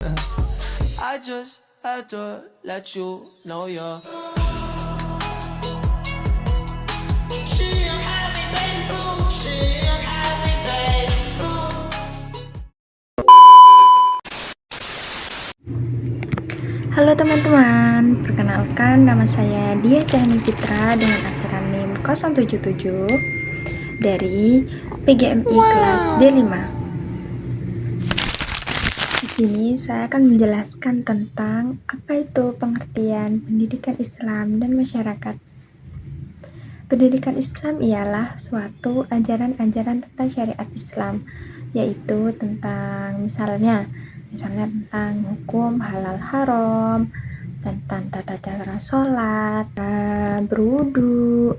I just had to let you know you're. Halo teman-teman, perkenalkan nama saya Dia Cahani Citra dengan akhiran NIM 077 dari PGMI kelas D5. Di sini saya akan menjelaskan tentang apa itu pengertian pendidikan Islam dan masyarakat. Pendidikan Islam ialah suatu ajaran-ajaran tentang syariat Islam, yaitu tentang misalnya tentang hukum halal haram, tentang tata cara sholat, berwudu,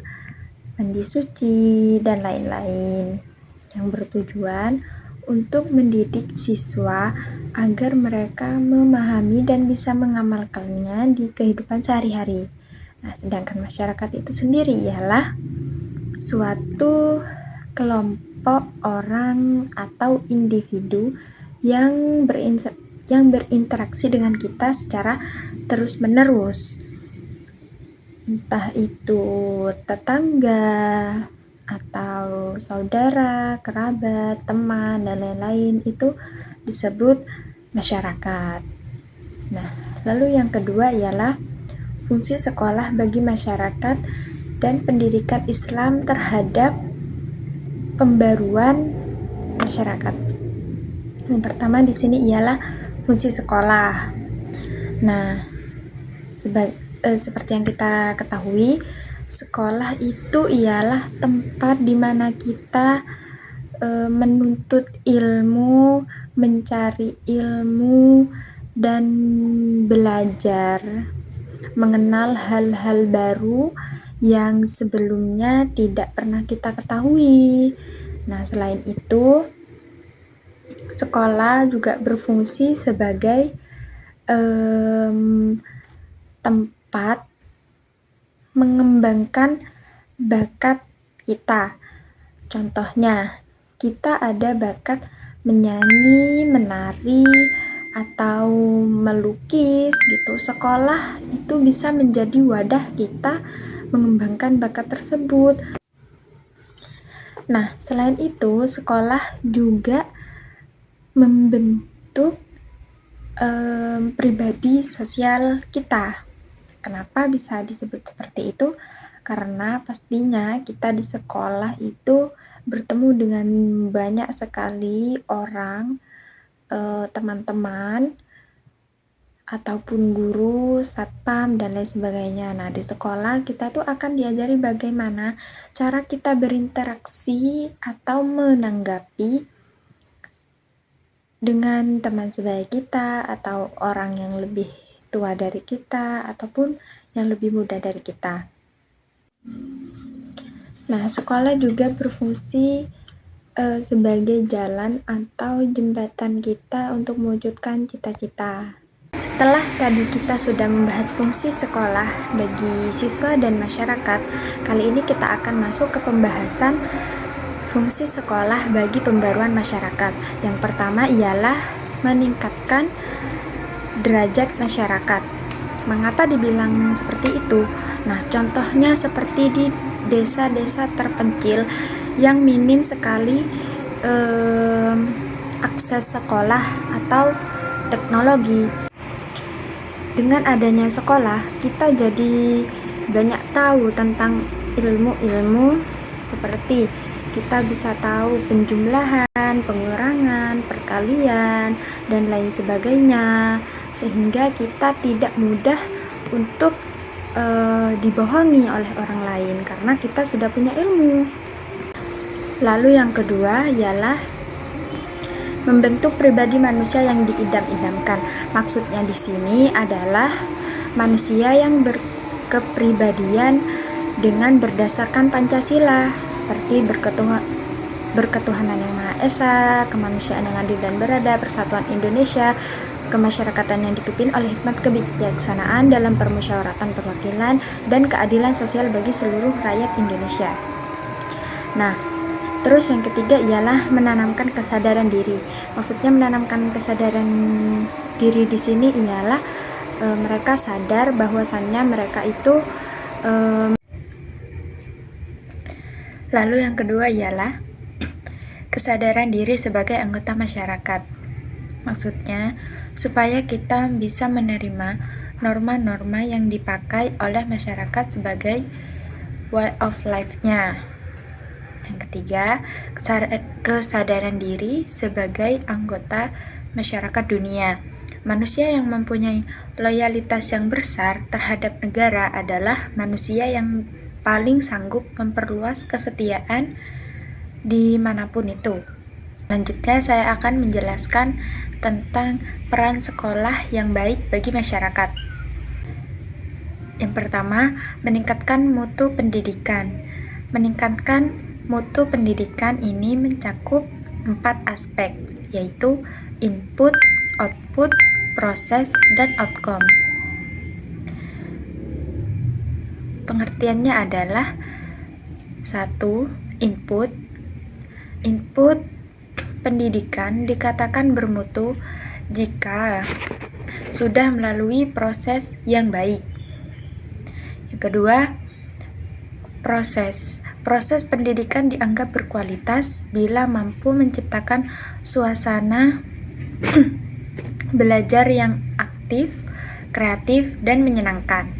mandi suci, dan lain-lain, yang bertujuan untuk mendidik siswa agar mereka memahami dan bisa mengamalkannya di kehidupan sehari-hari. Nah, sedangkan masyarakat itu sendiri ialah suatu kelompok orang atau individu yang berinteraksi dengan kita secara terus-menerus, entah itu tetangga atau saudara, kerabat, teman, dan lain-lain, itu disebut masyarakat. Nah, lalu yang kedua ialah fungsi sekolah bagi masyarakat dan pendidikan Islam terhadap pembaruan masyarakat. Yang pertama di sini ialah fungsi sekolah. Nah, seperti yang kita ketahui, sekolah itu ialah tempat di mana kita menuntut ilmu, mencari ilmu, dan belajar mengenal hal-hal baru yang sebelumnya tidak pernah kita ketahui. Nah, selain itu, sekolah juga berfungsi sebagai tempat mengembangkan bakat kita. Contohnya, kita ada bakat menyanyi, menari, atau melukis gitu. Sekolah itu bisa menjadi wadah kita mengembangkan bakat tersebut. Nah, selain itu, sekolah juga membentuk pribadi sosial kita. Kenapa bisa disebut seperti itu? Karena pastinya kita di sekolah itu bertemu dengan banyak sekali orang, teman-teman, ataupun guru, satpam, dan lain sebagainya. Nah, di sekolah kita tuh akan diajari bagaimana cara kita berinteraksi atau menanggapi dengan teman sebaya kita, atau orang yang lebih tua dari kita, ataupun yang lebih muda dari kita. Nah, sekolah juga berfungsi sebagai jalan atau jembatan kita untuk mewujudkan cita-cita. Setelah tadi kita sudah membahas fungsi sekolah bagi siswa dan masyarakat, kali ini kita akan masuk ke pembahasan fungsi sekolah bagi pembaruan masyarakat. Yang pertama ialah meningkatkan derajat masyarakat. Mengapa dibilang seperti itu? Nah, contohnya seperti di desa-desa terpencil yang minim sekali akses sekolah atau teknologi. Dengan adanya sekolah, kita jadi banyak tahu tentang ilmu-ilmu, seperti kita bisa tahu penjumlahan, pengurangan, perkalian, dan lain sebagainya, sehingga kita tidak mudah untuk dibohongi oleh orang lain karena kita sudah punya ilmu. Lalu yang kedua ialah membentuk pribadi manusia yang diidam-idamkan. Maksudnya di sini adalah manusia yang berkepribadian dengan berdasarkan Pancasila, seperti berketuhanan yang Maha Esa, kemanusiaan yang adil dan beradab, persatuan Indonesia, kemasyarakatan yang dipimpin oleh hikmat kebijaksanaan dalam permusyawaratan perwakilan, dan keadilan sosial bagi seluruh rakyat Indonesia. Nah, Terus yang ketiga ialah menanamkan kesadaran diri. Maksudnya menanamkan kesadaran diri di sini ialah mereka sadar bahwasannya mereka itu lalu yang kedua ialah kesadaran diri sebagai anggota masyarakat. Maksudnya supaya kita bisa menerima norma-norma yang dipakai oleh masyarakat sebagai way of life-nya. Yang ketiga, kesadaran diri sebagai anggota masyarakat dunia. Manusia yang mempunyai loyalitas yang besar terhadap negara adalah manusia yang paling sanggup memperluas kesetiaan dimanapun itu. Selanjutnya saya akan menjelaskan tentang peran sekolah yang baik bagi masyarakat. Yang pertama, meningkatkan mutu pendidikan. Meningkatkan mutu pendidikan ini mencakup 4 aspek, yaitu input, output, proses, dan outcome. Pengertiannya adalah 1. Input. Input pendidikan dikatakan bermutu jika sudah melalui proses yang baik. Yang kedua, proses. Proses pendidikan dianggap berkualitas bila mampu menciptakan suasana belajar yang aktif, kreatif, dan menyenangkan.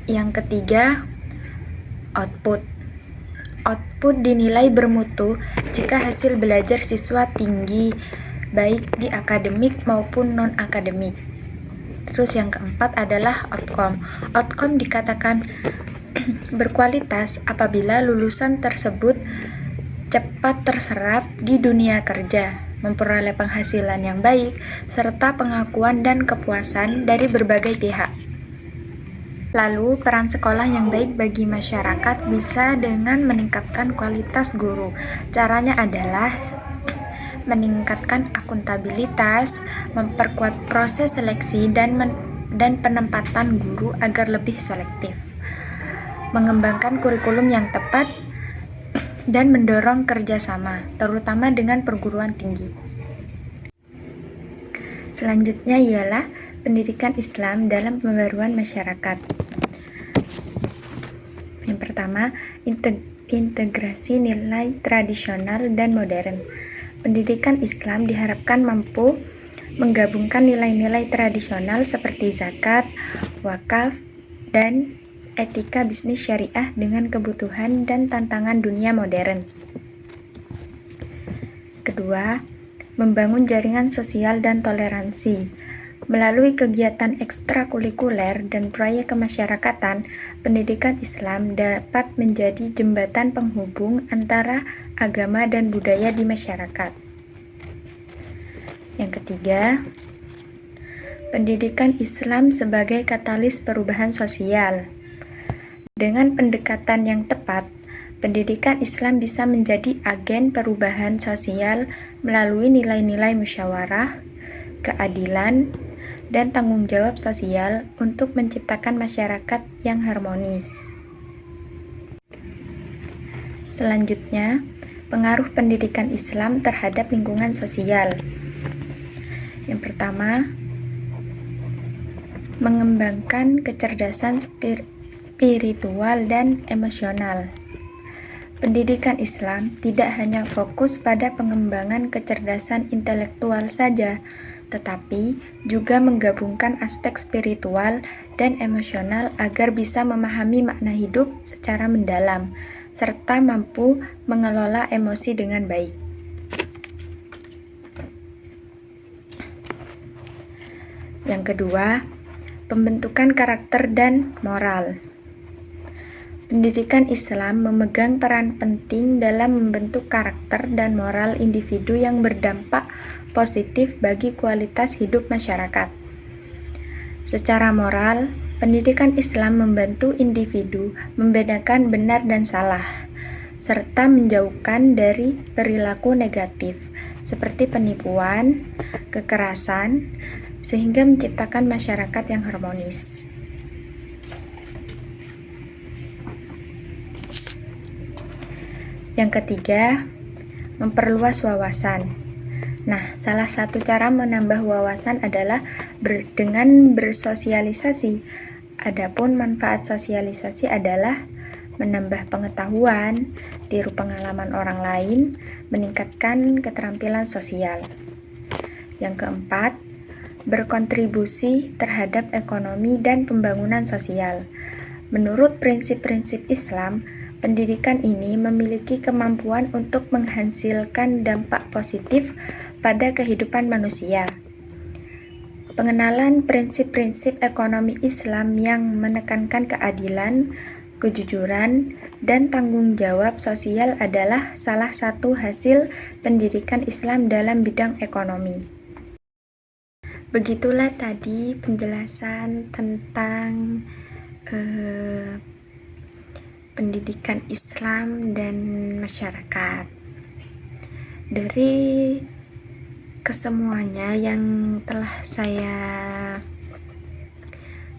Yang ketiga, output. Output dinilai bermutu jika hasil belajar siswa tinggi, baik di akademik maupun non-akademik. Terus yang keempat adalah outcome. Outcome dikatakan berkualitas apabila lulusan tersebut cepat terserap di dunia kerja, memperoleh penghasilan yang baik, serta pengakuan dan kepuasan dari berbagai pihak. Lalu, peran sekolah yang baik bagi masyarakat bisa dengan meningkatkan kualitas guru. Caranya adalah meningkatkan akuntabilitas, memperkuat proses seleksi dan penempatan guru agar lebih selektif, mengembangkan kurikulum yang tepat, dan mendorong kerjasama, terutama dengan perguruan tinggi. Selanjutnya ialah pendidikan Islam dalam pembaruan masyarakat. Yang pertama, integrasi nilai tradisional dan modern. Pendidikan Islam diharapkan mampu menggabungkan nilai-nilai tradisional seperti zakat, wakaf, dan etika bisnis syariah dengan kebutuhan dan tantangan dunia modern. Kedua, membangun jaringan sosial dan toleransi. Melalui kegiatan ekstrakurikuler dan proyek kemasyarakatan, pendidikan Islam dapat menjadi jembatan penghubung antara agama dan budaya di masyarakat. Yang ketiga, pendidikan Islam sebagai katalis perubahan sosial. Dengan pendekatan yang tepat, pendidikan Islam bisa menjadi agen perubahan sosial melalui nilai-nilai musyawarah, keadilan, dan tanggung jawab sosial untuk menciptakan masyarakat yang harmonis. Selanjutnya, pengaruh pendidikan Islam terhadap lingkungan sosial. Yang pertama, mengembangkan kecerdasan spiritual dan emosional. Pendidikan Islam tidak hanya fokus pada pengembangan kecerdasan intelektual saja, tetapi juga menggabungkan aspek spiritual dan emosional agar bisa memahami makna hidup secara mendalam, serta mampu mengelola emosi dengan baik. Yang kedua, pembentukan karakter dan moral. Pendidikan Islam memegang peran penting dalam membentuk karakter dan moral individu yang berdampak positif bagi kualitas hidup masyarakat. Secara moral, pendidikan Islam membantu individu membedakan benar dan salah, serta menjauhkan dari perilaku negatif seperti penipuan, kekerasan, sehingga menciptakan masyarakat yang harmonis. Yang ketiga, memperluas wawasan. Nah, salah satu cara menambah wawasan adalah dengan bersosialisasi. Adapun manfaat sosialisasi adalah menambah pengetahuan, tiru pengalaman orang lain, meningkatkan keterampilan sosial. Yang keempat, berkontribusi terhadap ekonomi dan pembangunan sosial. Menurut prinsip-prinsip Islam, pendidikan ini memiliki kemampuan untuk menghasilkan dampak positif pada kehidupan manusia. Pengenalan prinsip-prinsip ekonomi Islam yang menekankan keadilan, kejujuran, dan tanggung jawab sosial adalah salah satu hasil pendidikan Islam dalam bidang ekonomi. Begitulah tadi penjelasan tentang pendidikan Islam dan masyarakat. Dari kesemuanya yang telah saya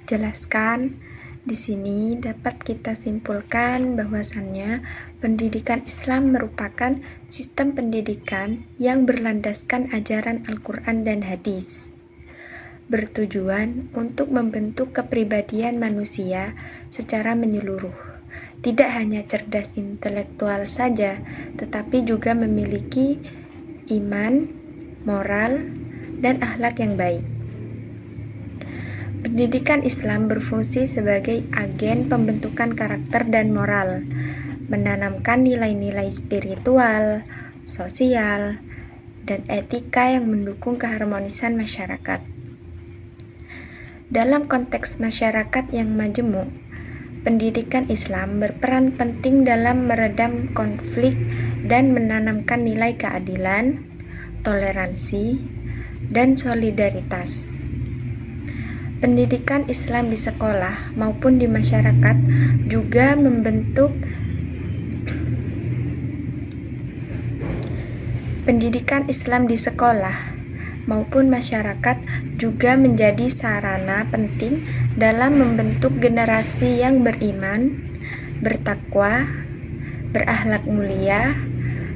jelaskan di sini dapat kita simpulkan bahwasannya pendidikan Islam merupakan sistem pendidikan yang berlandaskan ajaran Al-Quran dan hadis, bertujuan untuk membentuk kepribadian manusia secara menyeluruh. Tidak hanya cerdas intelektual saja, tetapi juga memiliki iman, moral, dan akhlak yang baik. Pendidikan Islam berfungsi sebagai agen pembentukan karakter dan moral, menanamkan nilai-nilai spiritual, sosial, dan etika yang mendukung keharmonisan masyarakat. Dalam konteks masyarakat yang majemuk, pendidikan Islam berperan penting dalam meredam konflik dan menanamkan nilai keadilan, toleransi, dan solidaritas. Pendidikan Islam di sekolah maupun di masyarakat juga membentuk pendidikan Islam di sekolah maupun masyarakat juga menjadi sarana penting dalam membentuk generasi yang beriman, bertakwa, berakhlak mulia,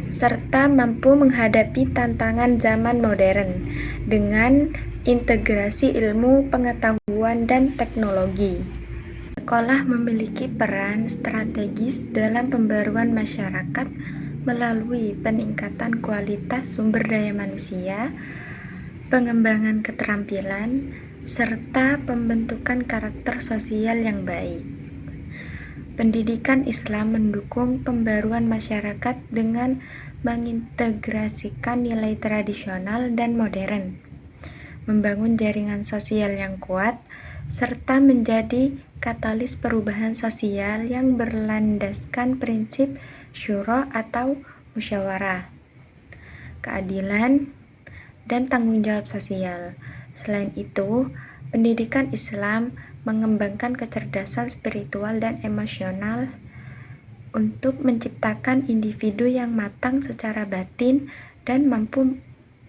serta mampu menghadapi tantangan zaman modern dengan integrasi ilmu, pengetahuan, dan teknologi. Sekolah memiliki peran strategis dalam pembaruan masyarakat melalui peningkatan kualitas sumber daya manusia, pengembangan keterampilan, serta pembentukan karakter sosial yang baik. Pendidikan Islam mendukung pembaruan masyarakat dengan mengintegrasikan nilai tradisional dan modern, membangun jaringan sosial yang kuat, serta menjadi katalis perubahan sosial yang berlandaskan prinsip syura atau musyawarah, keadilan, dan tanggung jawab sosial. Selain itu, pendidikan Islam mengembangkan kecerdasan spiritual dan emosional untuk menciptakan individu yang matang secara batin dan mampu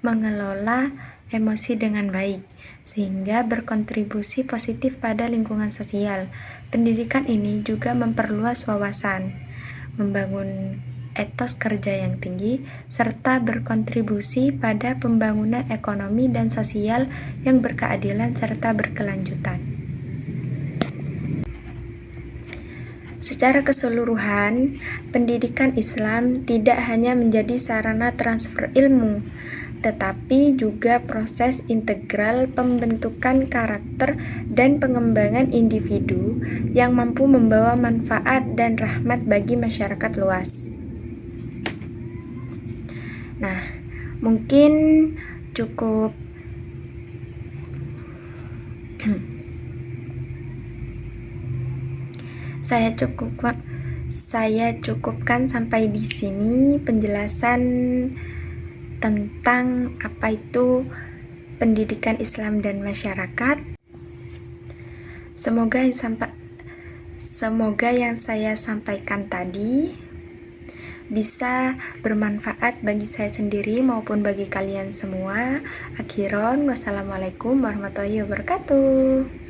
mengelola emosi dengan baik, sehingga berkontribusi positif pada lingkungan sosial. Pendidikan ini juga memperluas wawasan, membangun etos kerja yang tinggi, serta berkontribusi pada pembangunan ekonomi dan sosial yang berkeadilan serta berkelanjutan. Secara keseluruhan, pendidikan Islam tidak hanya menjadi sarana transfer ilmu, tetapi juga proses integral pembentukan karakter dan pengembangan individu yang mampu membawa manfaat dan rahmat bagi masyarakat luas. Nah, mungkin cukup saya cukupkan sampai di sini penjelasan tentang apa itu pendidikan Islam dan masyarakat. Semoga yang saya sampaikan tadi bisa bermanfaat bagi saya sendiri maupun bagi kalian semua. Akhiron, wassalamualaikum warahmatullahi wabarakatuh.